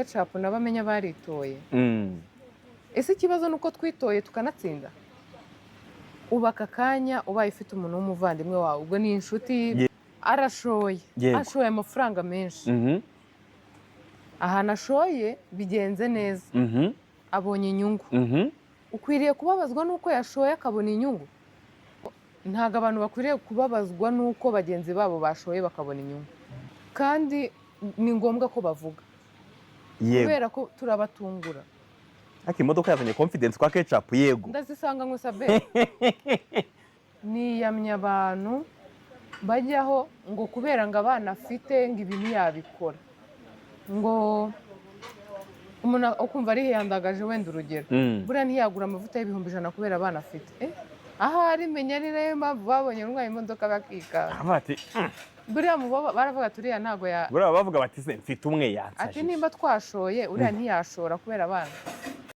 ketchup nabamenya baritoye ese ikibazo nuko twitoye tukanatsinda ubaka kanya ubaye ufite umuntu w'umuvandimwe wawe ubwo ni inshuti arashoye ashoye amafaranga menshi ahantu ashoye bigenze neza abonye inyungu ukwiriye kubabazwa nuko yashoye akabona inyungu ntago abantu bakwiriye kubabazwa nuko bagenzi babo bashoye bakabona inyungu kandi ni ngombwa ko bavuga kubera ko turabatungura ariko imodoka yazanye confidence kwa ketchup yego ndazisanga ngusabe niyamye abantu bajyaho ngo kubera ngo abana afite ngo ibintu yabikora ngo umuntu ukumva ari yandagaje wenda urugero buriya ntiyagura amavuta y'ibihumbi 100 kubera abana afite ahari menya ari nayo mpamvu babonye urwaye imodoka bakikanga bati buriya baravuga turiya ntago ya buriya bavuga bati se mfite umwe yansajije ati nimba twashoye uriya ntiyashora kubera abana